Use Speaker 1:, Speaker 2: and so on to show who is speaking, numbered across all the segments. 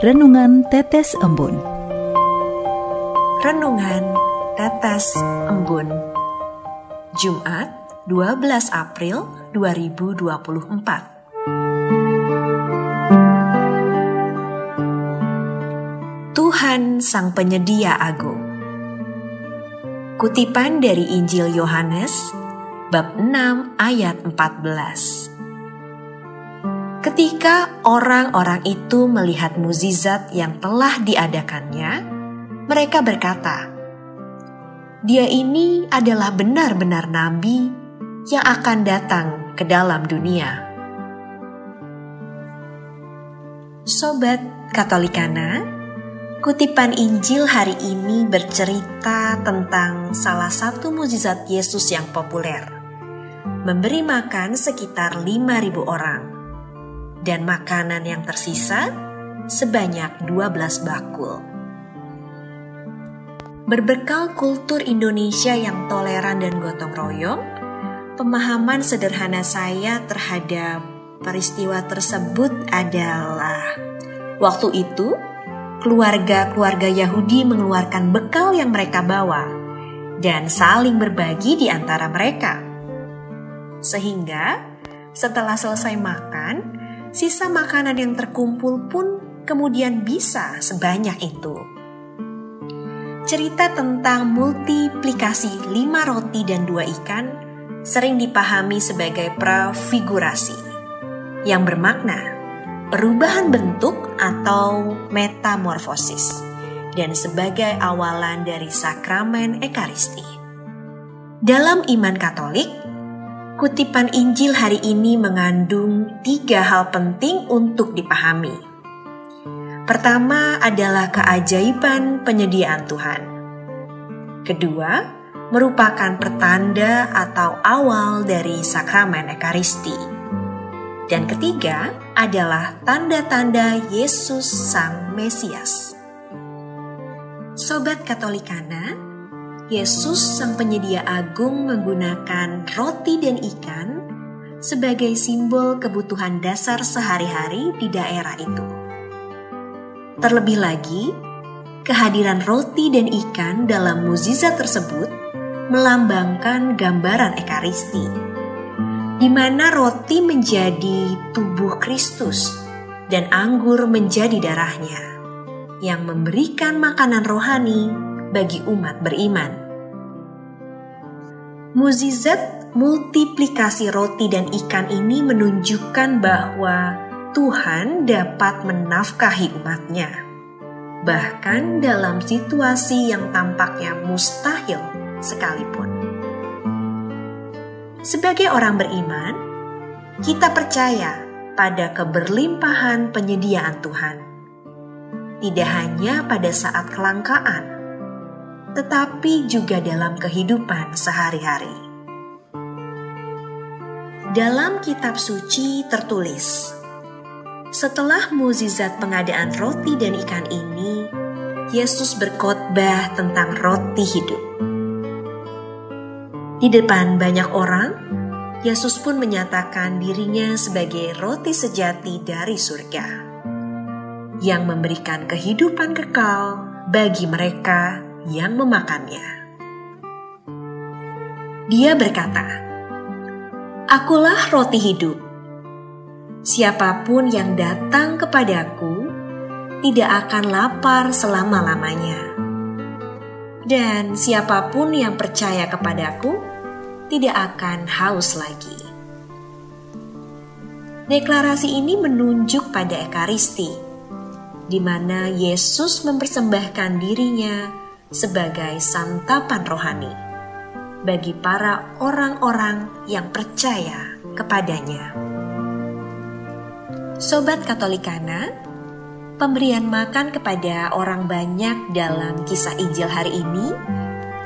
Speaker 1: Renungan Tetes Embun.
Speaker 2: Renungan Tetes Embun, Jumat 12 April 2024. Tuhan Sang Penyedia Agung. Kutipan dari Injil Yohanes bab 6 ayat 14. Ketika orang-orang itu melihat mukjizat yang telah diadakannya, mereka berkata, "Dia ini adalah benar-benar nabi yang akan datang ke dalam dunia." Sobat Katolikana, kutipan Injil hari ini bercerita tentang salah satu mukjizat Yesus yang populer, memberi makan sekitar 5.000 orang, dan makanan yang tersisa sebanyak 12 bakul. Berbekal kultur Indonesia yang toleran dan gotong royong, pemahaman sederhana saya terhadap peristiwa tersebut adalah waktu itu keluarga-keluarga Yahudi mengeluarkan bekal yang mereka bawa dan saling berbagi di antara mereka. Sehingga setelah selesai makan, sisa makanan yang terkumpul pun kemudian bisa sebanyak itu. Cerita tentang multiplikasi 5 roti dan 2 ikan sering dipahami sebagai prefigurasi, yang bermakna perubahan bentuk atau metamorfosis, dan sebagai awalan dari sakramen Ekaristi. Dalam iman Katolik, kutipan Injil hari ini mengandung 3 hal penting untuk dipahami. Pertama adalah keajaiban penyediaan Tuhan. Kedua, merupakan pertanda atau awal dari sakramen Ekaristi. Dan ketiga adalah tanda-tanda Yesus Sang Mesias. Sobat Katolikana, Yesus Sang Penyedia Agung menggunakan roti dan ikan sebagai simbol kebutuhan dasar sehari-hari di daerah itu. Terlebih lagi, kehadiran roti dan ikan dalam mukjizat tersebut melambangkan gambaran Ekaristi, di mana roti menjadi tubuh Kristus dan anggur menjadi darahnya, yang memberikan makanan rohani bagi umat beriman. Mukjizat multiplikasi roti dan ikan ini menunjukkan bahwa Tuhan dapat menafkahi umatnya, bahkan dalam situasi yang tampaknya mustahil sekalipun. Sebagai orang beriman, kita percaya pada keberlimpahan penyediaan Tuhan, tidak hanya pada saat kelangkaan, tetapi juga dalam kehidupan sehari-hari. Dalam kitab suci tertulis, setelah mukjizat pengadaan roti dan ikan ini, Yesus berkhotbah tentang roti hidup. Di depan banyak orang, Yesus pun menyatakan dirinya sebagai roti sejati dari surga, yang memberikan kehidupan kekal bagi mereka yang memakannya. Dia berkata, "Akulah roti hidup. Siapapun yang datang kepadaku tidak akan lapar selama-lamanya. Dan siapapun yang percaya kepadaku tidak akan haus lagi." Deklarasi ini menunjuk pada Ekaristi, di mana Yesus mempersembahkan dirinya sebagai santapan rohani bagi para orang-orang yang percaya kepadanya. Sobat Katolikana, pemberian makan kepada orang banyak dalam kisah Injil hari ini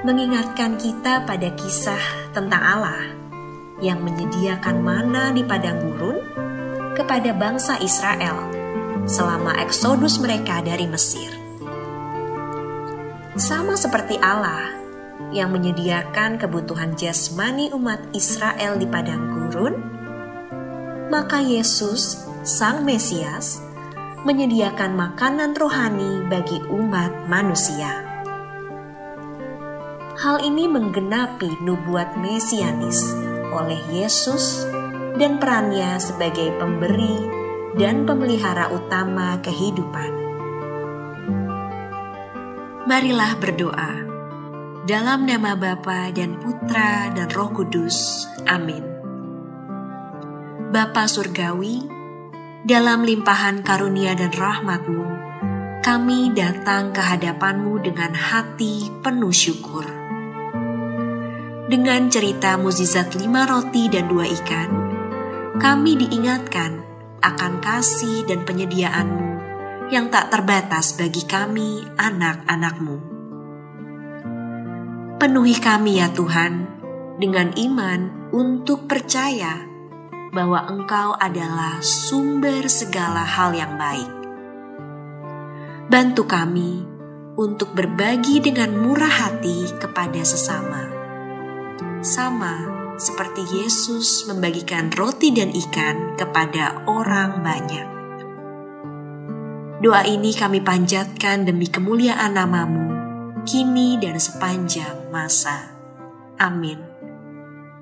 Speaker 2: mengingatkan kita pada kisah tentang Allah yang menyediakan mana di padang gurun kepada bangsa Israel selama eksodus mereka dari Mesir. Sama seperti Allah yang menyediakan kebutuhan jasmani umat Israel di padang gurun, maka Yesus Sang Mesias, menyediakan makanan rohani bagi umat manusia. Hal ini menggenapi nubuat mesianis oleh Yesus dan perannya sebagai pemberi dan pemelihara utama kehidupan. Marilah berdoa. Dalam nama Bapa dan Putra dan Roh Kudus. Amin. Bapa Surgawi, dalam limpahan karunia dan rahmat-Mu, kami datang ke hadapan-Mu dengan hati penuh syukur. Dengan cerita mukjizat 5 roti dan 2 ikan, kami diingatkan akan kasih dan penyediaan-Mu yang tak terbatas bagi kami, anak-anak-Mu. Penuhi kami ya Tuhan, dengan iman untuk percaya bahwa Engkau adalah sumber segala hal yang baik. Bantu kami untuk berbagi dengan murah hati kepada sesama, sama seperti Yesus membagikan roti dan ikan kepada orang banyak. Doa ini kami panjatkan demi kemuliaan nama-Mu, kini dan sepanjang masa. Amin.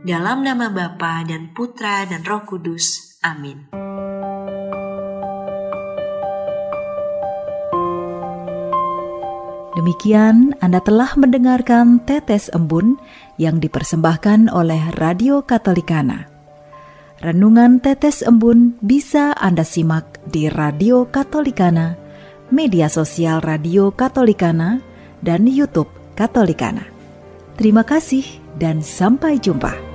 Speaker 2: Dalam nama Bapa dan Putra dan Roh Kudus. Amin.
Speaker 1: Demikian Anda telah mendengarkan Tetes Embun yang dipersembahkan oleh Radio Katolikana. Renungan Tetes Embun bisa Anda simak di Radio Katolikana, media sosial Radio Katolikana, dan YouTube Katolikana. Terima kasih dan sampai jumpa.